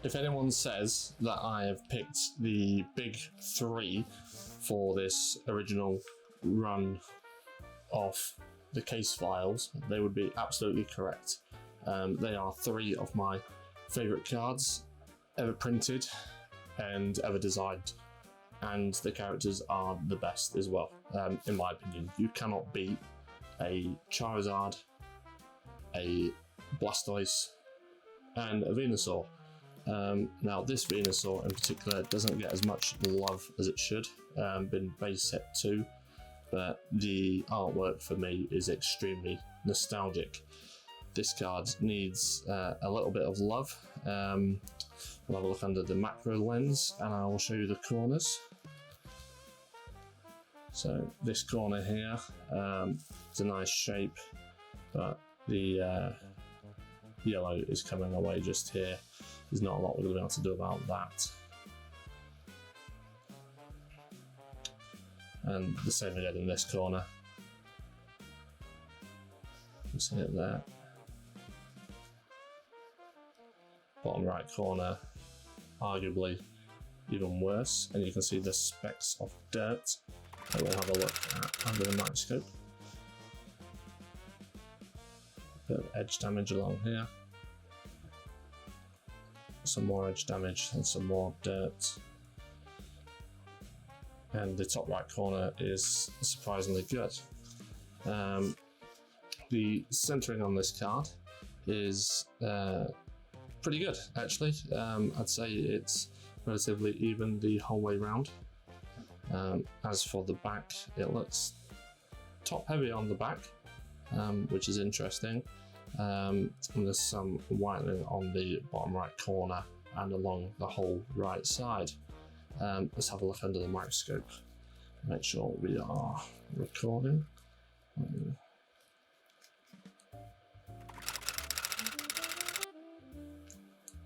If anyone says that I have picked the big three for this original run of the case files, they would be absolutely correct. They are three of my favourite cards ever printed and ever designed, and the characters are the best as well, in my opinion. You cannot beat a Charizard, a Blastoise, and a Venusaur. Now this Venusaur in particular doesn't get as much love as it should, been base set 2, but the artwork for me is extremely nostalgic. This card needs a little bit of love. We'll have a look under the macro lens and I will show you the corners. So this corner here, it's a nice shape, but the yellow is coming away just here. There's not a lot we're going to be able to do about that. And the same again in this corner. You see it there. Bottom right corner, arguably even worse, and you can see the specks of dirt that we'll have a look at under the microscope. Bit of edge damage along here. Some more edge damage and some more dirt. And the top right corner is surprisingly good. The centering on this card is pretty good, actually. I'd say it's relatively even the whole way around. As for the back, it looks top heavy on the back, which is interesting. And there's some whitening on the bottom right corner and along the whole right side. Let's have a look under the microscope, make sure we are recording.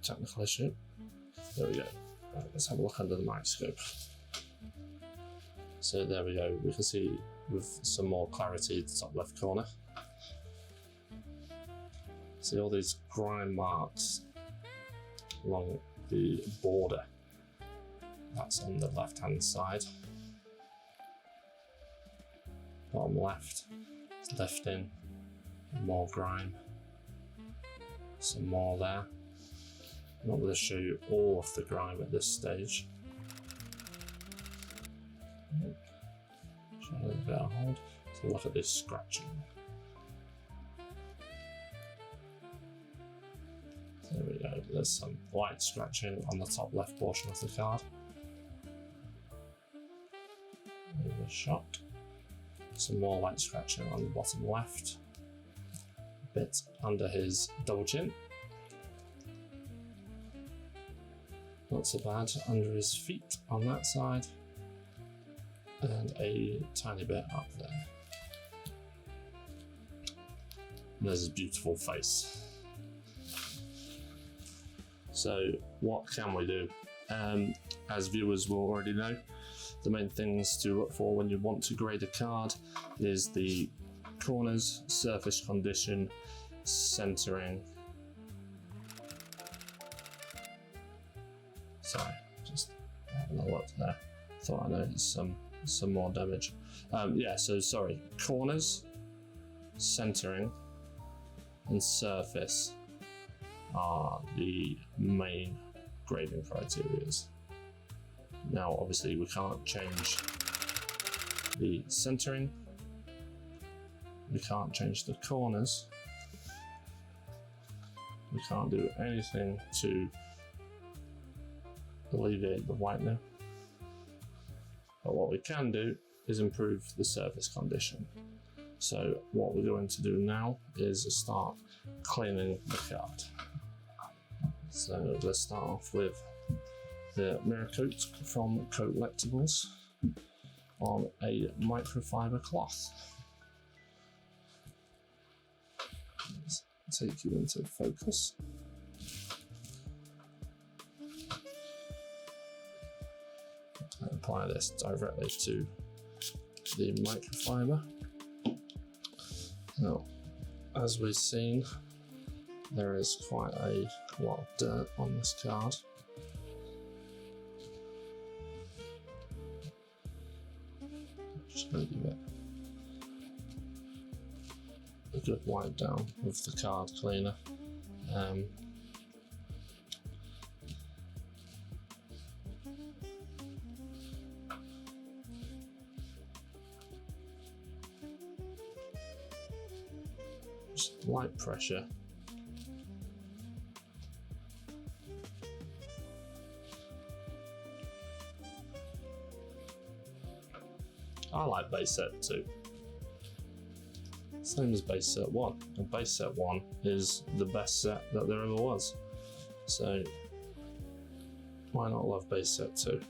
Technical issue. There we go. Right, let's have a look under the microscope. So there we go. We can see with some more clarity the top left corner. See all these grime marks along the border. That's on the left hand side. Bottom left, it's left in, more grime. Some more there. I'm not going to show you all of the grime at this stage. Show a little bit of hold. So look at this scratching. There we go, there's some light scratching on the top left portion of the card. Over shot. Some more light scratching on the bottom left. A bit under his double chin. Not so bad under his feet on that side. And a tiny bit up there. And there's his beautiful face. So what can we do? As viewers will already know, the main things to look for when you want to grade a card is the corners, surface condition, centering. Sorry, just having a look there. Thought I noticed some more damage. Yeah, so sorry, corners, centering, and surface are the main grading criteria. Now obviously we can't change the centering, we can't change the corners, we can't do anything to alleviate the whitening, but what we can do is improve the surface condition. So what we're going to do now is start cleaning the card. So let's start off with the mirror coat from Collectibles on a microfiber cloth. Let's take you into focus. And apply this directly to the microfiber. Now, as we've seen, there is quite a lot of dirt on this card. Just going to give it a good wipe down with the card cleaner. Just light pressure. I like base set 2. Same as base set 1. And base set 1 is the best set that there ever was. So why not love base set 2?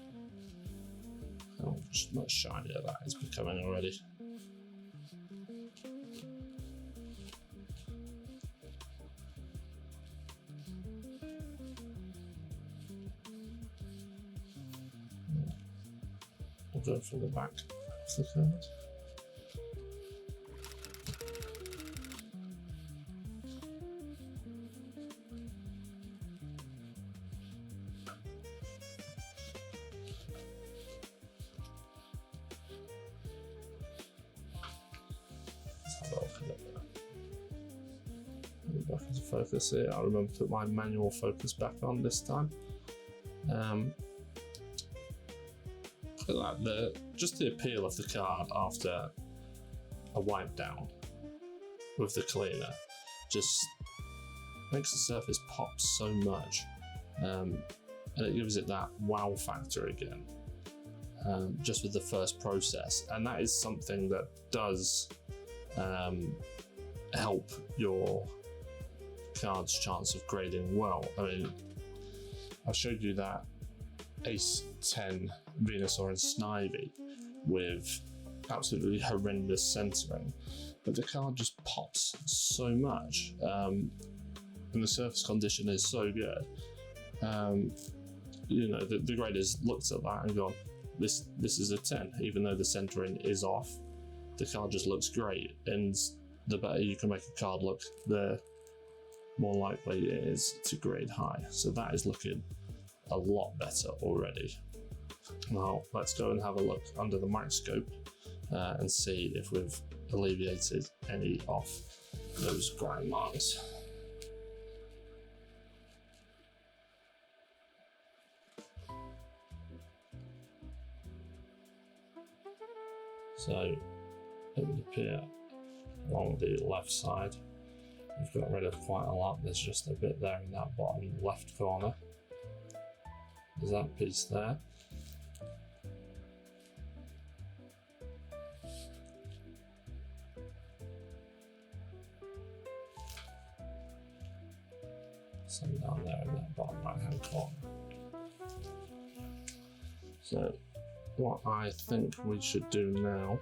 How much shinier that is becoming already. We'll go for the back of the card. Back into focus here. I remember to put my manual focus back on this time. Look at that, just the appeal of the card after a wipe down with the cleaner just makes the surface pop so much, and it gives it that wow factor again, just with the first process. And that is something that does help your card's chance of grading well. I mean, I showed you that Ace 10 Venusaur and Snivy with absolutely horrendous centering, but the card just pops so much, and the surface condition is so good. You know, the graders looked at that and gone, this is a 10, even though the centering is off. The card just looks great, and the better you can make a card look, the more likely it is to grade high. So that is looking a lot better already. Now let's go and have a look under the microscope and see if we've alleviated any of those grind marks. So it would appear along the left side we've got rid of quite a lot. There's just a bit there in that bottom left corner. There's that piece there. Some down there in that bottom right hand corner. So what I think we should do now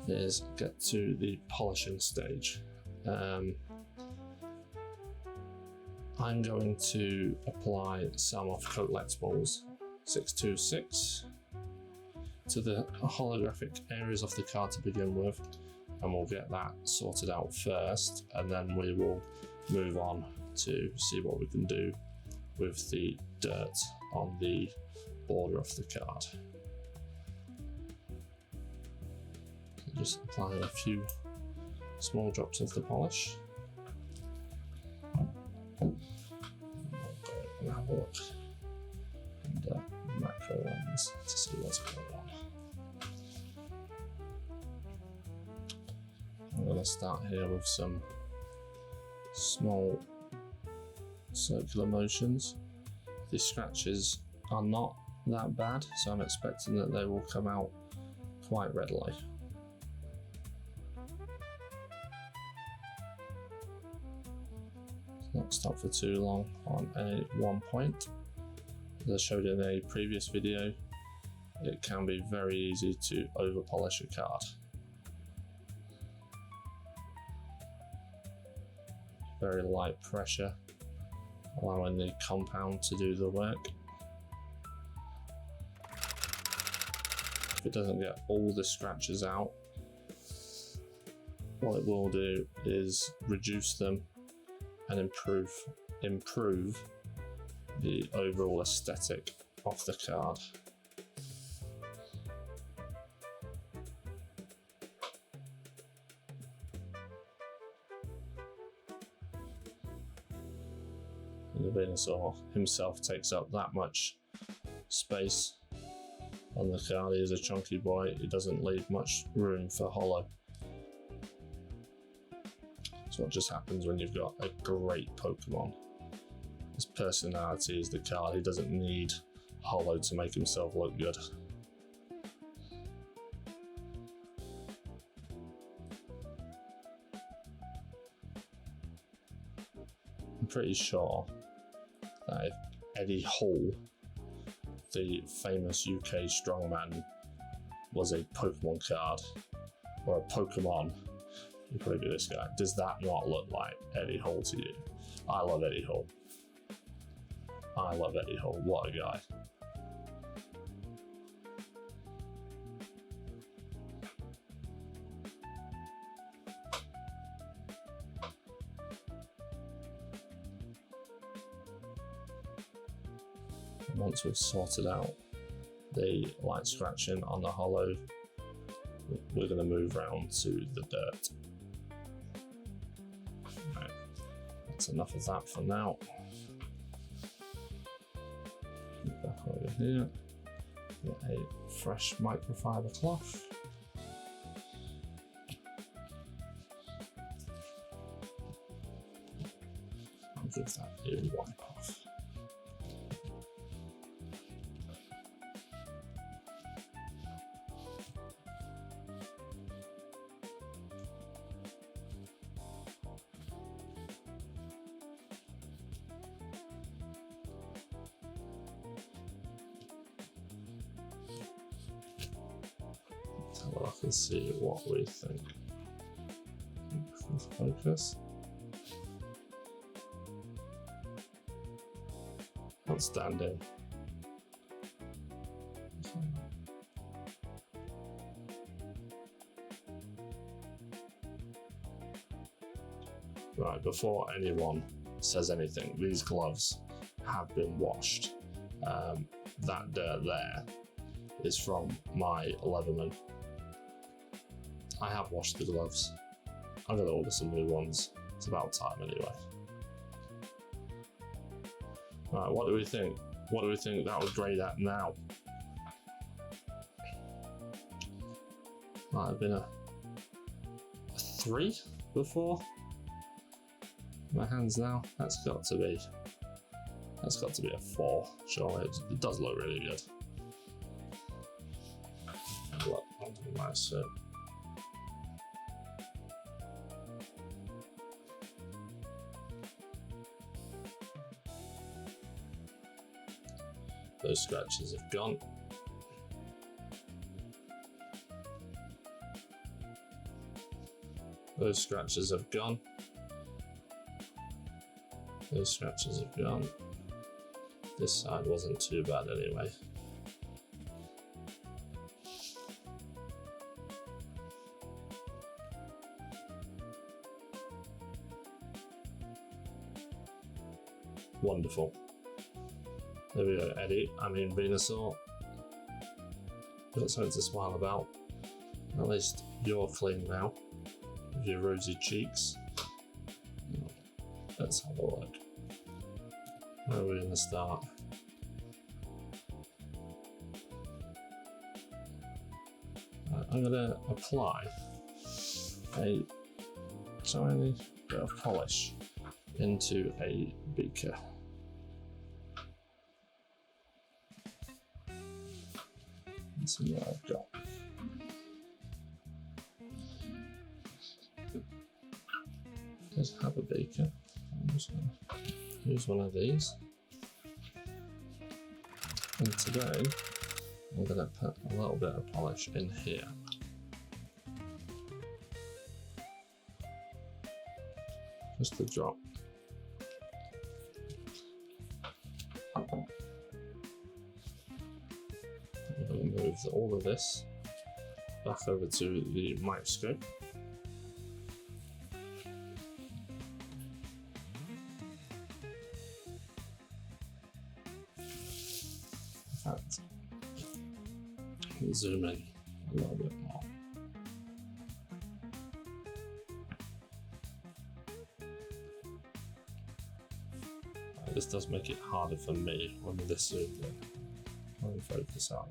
is get to the polishing stage. I'm going to apply some of Collectibles 626 to the holographic areas of the card to begin with, and we'll get that sorted out first, and then we will move on to see what we can do with the dirt on the border of the card. So just apply a few small drops of the polish. And have a look under the macro lens to see what's going on. I'm going to start here with some small circular motions. The scratches are not that bad, so I'm expecting that they will come out quite readily. Not stop for too long on any one point. As I showed in a previous video, it can be very easy to over polish a card. Very light pressure, allowing the compound to do the work. If it doesn't get all the scratches out, what it will do is reduce them and improve the overall aesthetic of the card. And the Venusaur himself takes up that much space on the card. He is a chunky boy, he doesn't leave much room for holo. That's what just happens when you've got a great Pokemon. His personality is the card, he doesn't need holo to make himself look good. I'm pretty sure that if Eddie Hall, the famous UK strongman, was a Pokemon card, or a Pokemon, you'd probably be this guy. Does that not look like Eddie Hall to you? I love Eddie Hall. I love Eddie Hall, what a guy. Once we've sorted out the light scratching on the holo, we're going to move around to the dirt. Right. That's enough of that for now. Back over here, get a fresh microfiber cloth. I'll give that a wipe off. Well, I can see what we think. Focus. Outstanding. Right, before anyone says anything, these gloves have been washed. That dirt there is from my Leatherman. I have washed the gloves. I'm going to order some new ones. It's about time anyway. Right, what do we think? What do we think that would grade at now? Might have been a 3 before. My hands now. That's got to be a 4. Surely it does look really good. Look, nice. Those scratches have gone. Those scratches have gone. Those scratches have gone. This side wasn't too bad anyway. Wonderful. There we go, Venusaur. You've got something to smile about. At least you're clean now, with your rosy cheeks. Let's have a look. Where are we going to start? I'm going to apply a tiny bit of polish into a beaker. Let's see what I've got. Just have a beaker. I'm just going to use one of these. And today, I'm going to put a little bit of polish in here. Just a drop. I'm going to move all of this back over to the Microscope. fact, zoom in a little bit more. This does make it harder for me when this zoomed in. Let me focus out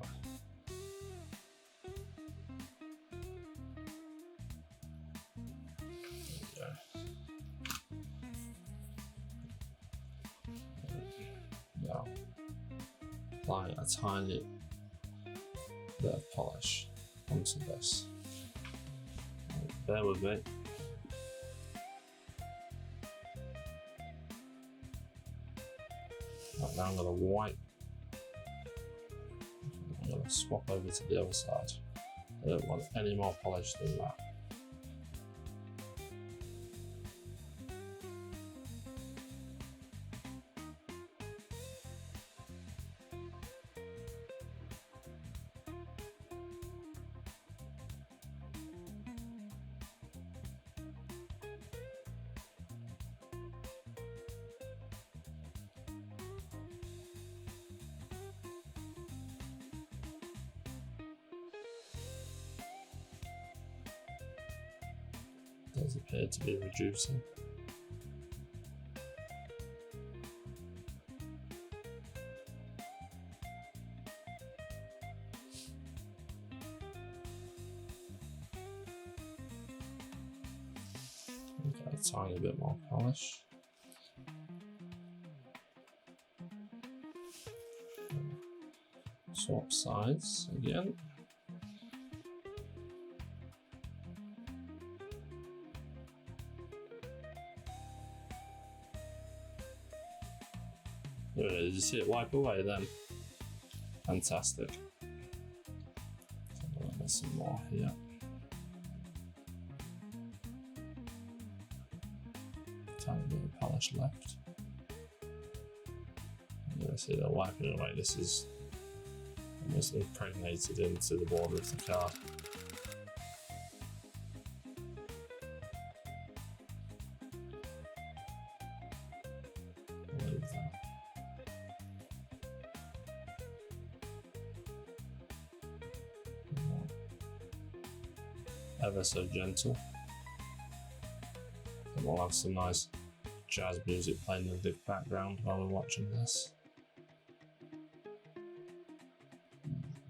there. Now, apply a tiny bit of polish onto this. Bear with me. Right, now I'm going to wipe. I'm going to swap over to the other side. I don't want any more polish than that. Does appear to be reducing. Okay, a tiny bit more polish. Swap sides again. Did you see it wipe away then? Fantastic. There's some more here. Tiny bit of polish left. You can see that wiping away. This is almost impregnated into the border of the card. Ever so gentle. And we'll have some nice jazz music playing in the background while we're watching this.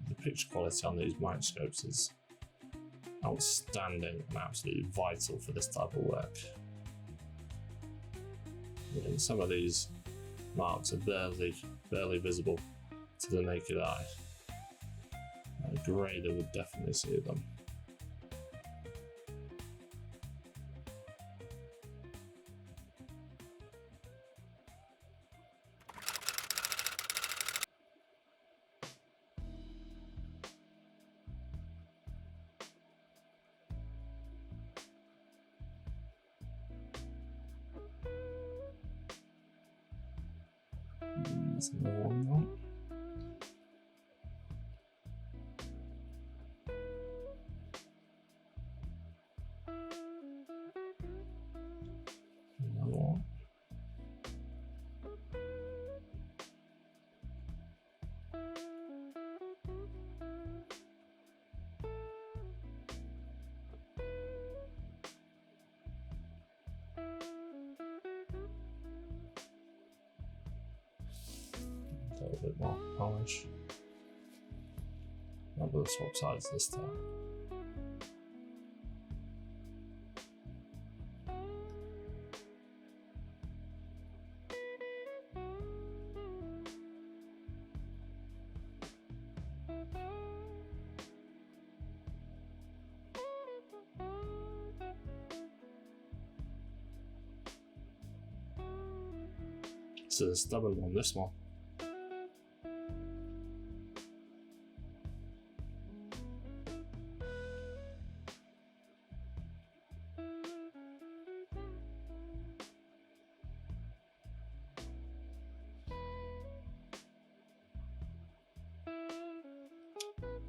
The picture quality on these microscopes is outstanding and absolutely vital for this type of work. I mean, some of these marks are barely visible to the naked eye. A grader would definitely see them. There's another one more. Another one. A little bit more polish. I'm going to swap sides this time. So the stubborn one, this one.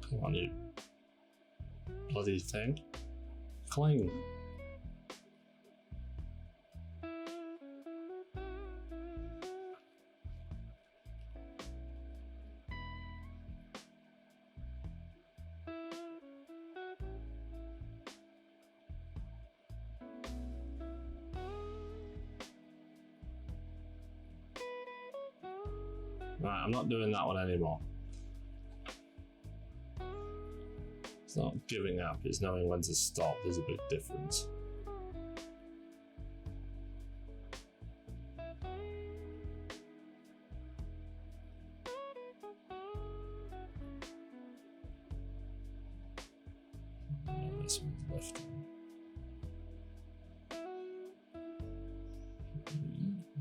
Come on, you bloody thing. Cling. Right, I'm not doing that one anymore. It's not giving up, it's knowing when to stop. There's a big difference. This one's left.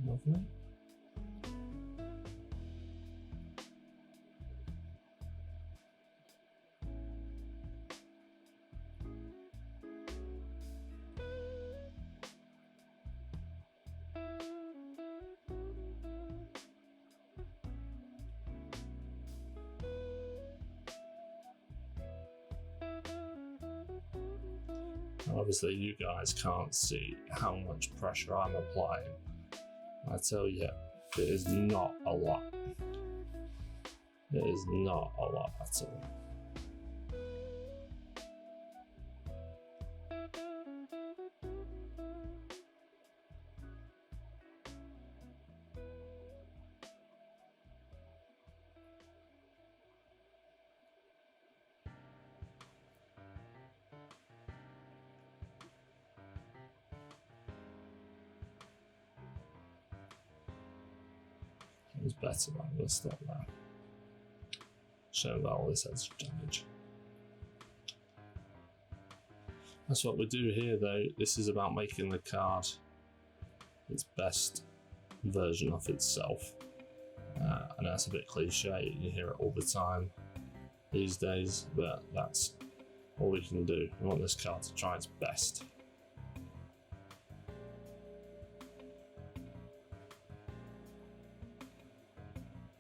Lovely. Obviously, you guys can't see how much pressure I'm applying. I tell you, it is not a lot. It is not a lot at all. It was better, but I'm going to stop now. Show that all this has damage. That's what we do here though. This is about making the card its best version of itself. And that's a bit cliche, you hear it all the time these days, but that's all we can do. We want this card to try its best.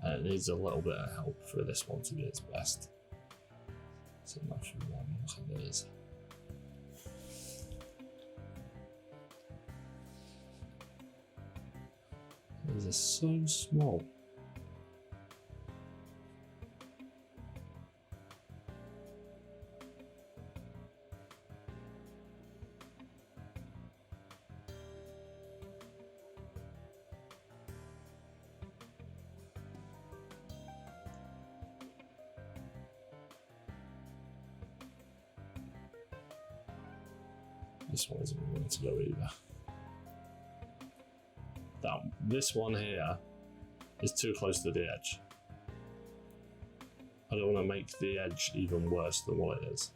And it needs a little bit of help for this one to be its best. So much for one, look at these. These are so small. This one isn't going to go either. This one here is too close to the edge. I don't want to make the edge even worse than what it is.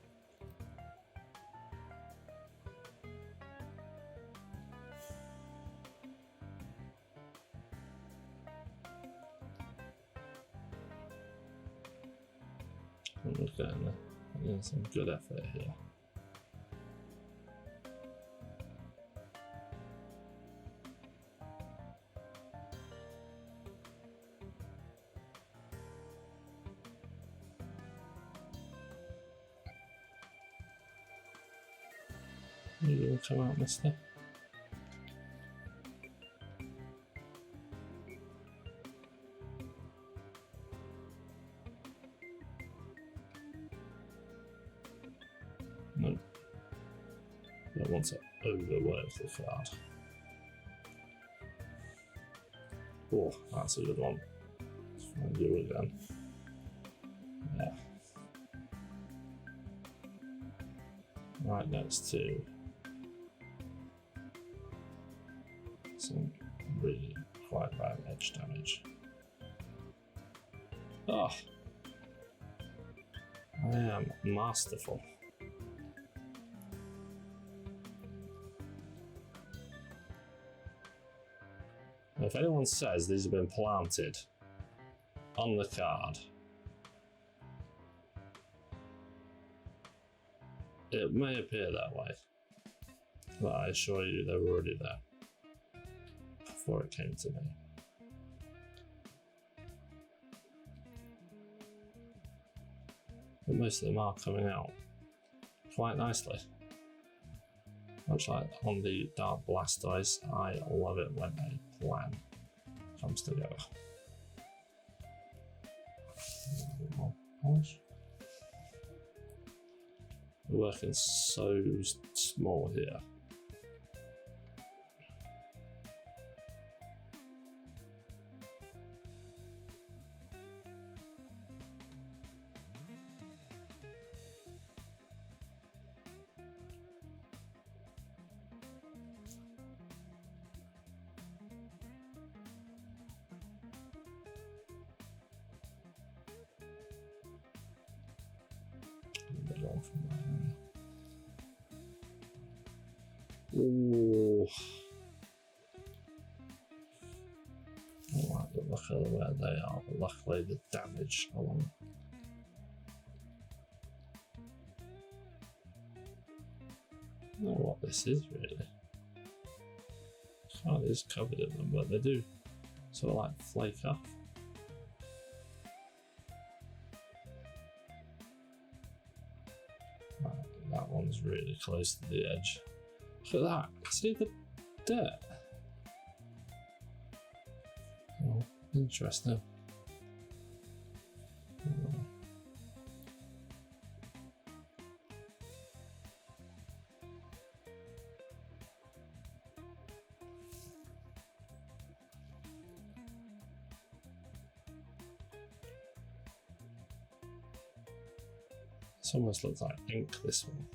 I'm getting some good effort here. You will come out, mister. No. I want to overwork the card. Oh, that's a good one. Let's find you again. Yeah. Right next to some really quite bad edge damage. Oh, I am masterful. If anyone says these have been planted on the card, it may appear that way, but I assure you they were already there before it came to me. But most of them are coming out quite nicely. Much like on the Dark Blastoise, I love it when a plan comes together. A bit more polish. We're working so small here. Ooh. I like the look of where they are, but luckily the damage along. I don't know what this is really. Oh, it is covered in them, but they do sort of like flake off. Right, that one's really close to the edge. Look at that, see the dirt? Oh, interesting. Oh. This almost looks like ink, this one.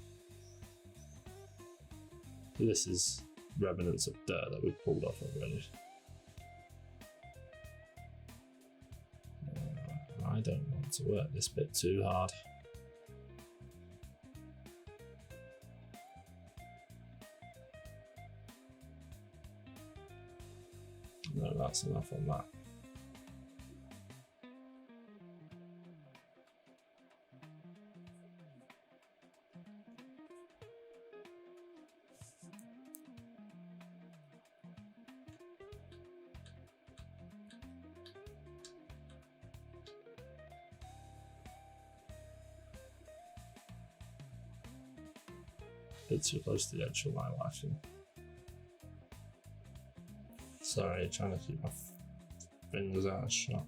This is remnants of dirt that we've pulled off already. I don't want to work this bit too hard. No, that's enough on that. Bit too close to the edge for my liking. Sorry, trying to keep my fingers out of shot.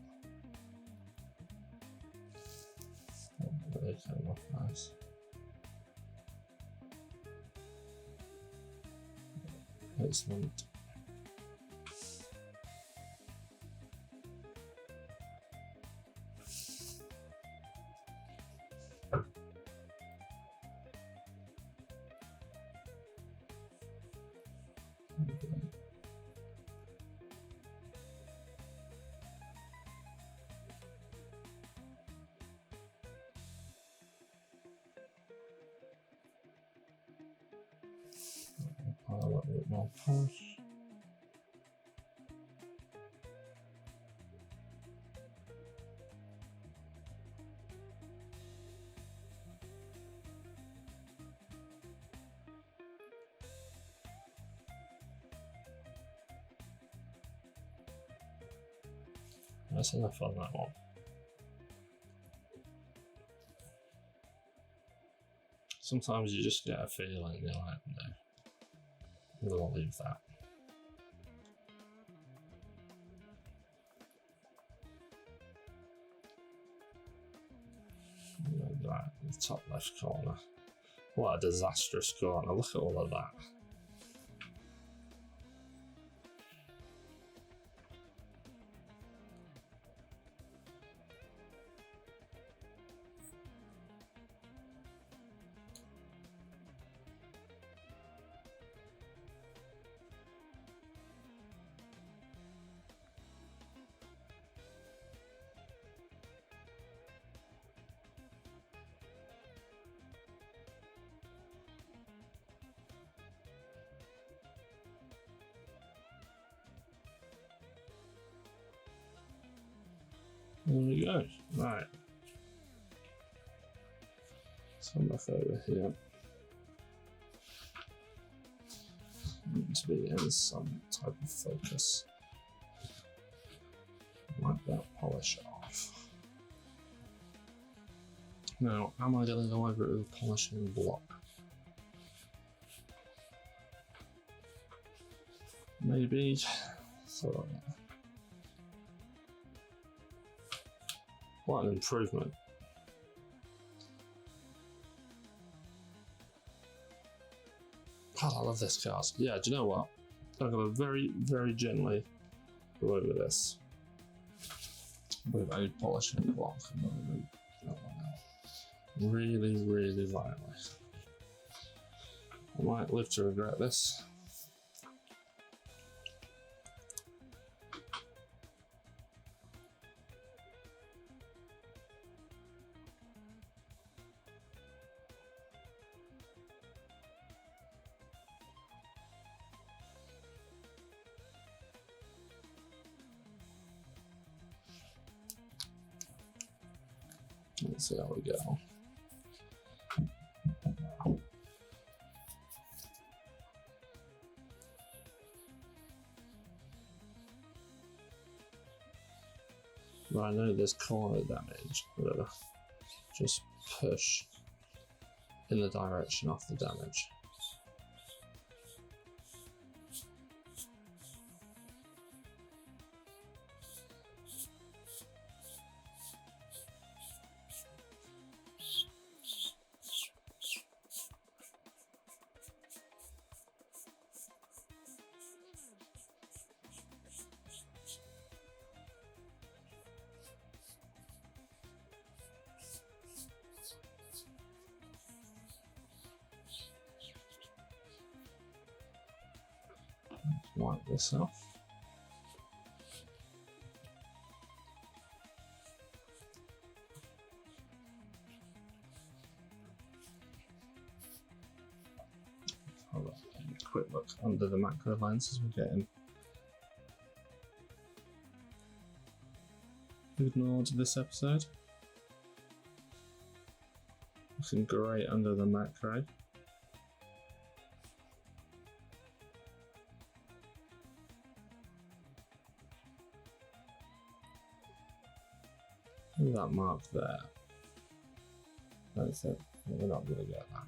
Oh, they came off nice. Excellent. A little bit more polish. That's enough on that one. Sometimes you just get a feeling, you're like, no. I'm gonna leave that. Right in the top left corner. What a disastrous corner, look at all of that. There we go. Right. Let's come back over here. Need to be in some type of focus. Wipe that polish off. Now, am I going to go over it with a polishing block? Maybe. So, what an improvement. God, I love this card. Yeah, do you know what? I'm going to very, very gently go over this with a polishing block. I'm going to move that one out. Really, really lightly. I might live to regret this. Let's see how we go. Right, I know there's corner damage. I'm gonna just push in the direction of the damage. Wipe this off. Have a quick look under the macro lens as we're getting ignored this episode. Looking great under the macro. That mark there. That's it. We're not going to get that.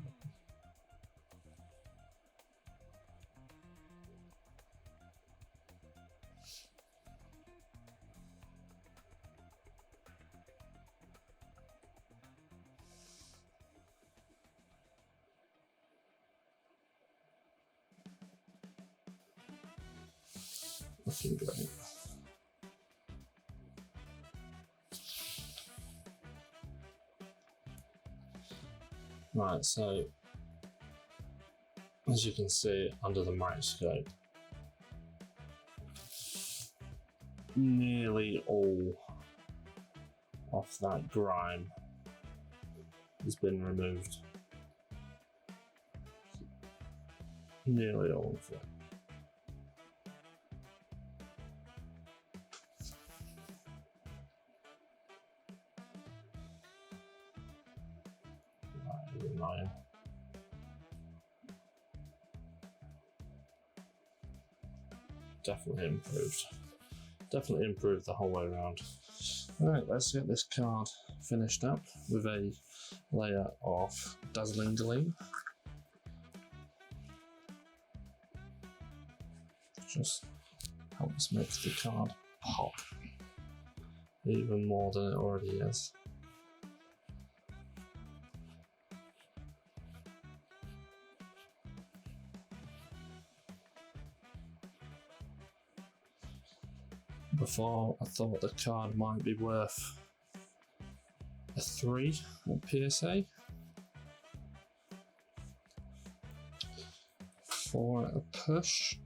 Looking great. Right, so as you can see under the microscope, nearly all of that grime has been removed. Nearly all of it. Annoying. Definitely improved. Definitely improved the whole way around. Alright, let's get this card finished up with a layer of Dazzling Gleam. Just helps make the card pop even more than it already is. Before, I thought the card might be worth a 3 at PSA, 4 at a push,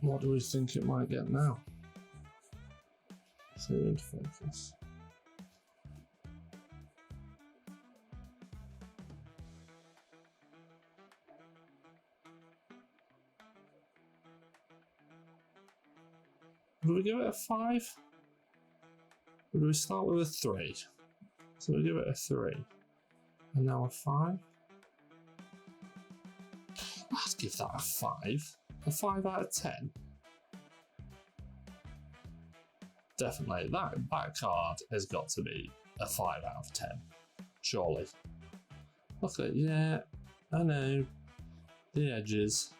what do we think it might get now? So into focus. Would we give it a 5? Would we start with a 3? So we give it a 3. And now a 5? I'd give that a 5. A 5 out of 10. Definitely. That card has got to be a 5 out of 10. Surely. Look at, yeah, I know. The edges.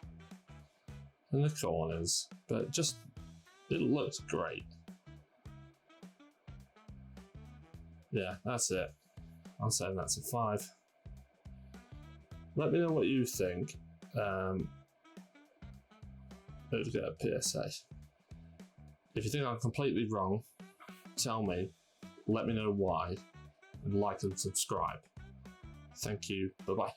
And the corners. But just, it looks great. Yeah, that's it. I'm saying that's a 5. Let me know what you think. Let's get a PSA. If you think I'm completely wrong, tell me. Let me know why. And like and subscribe. Thank you. Bye-bye.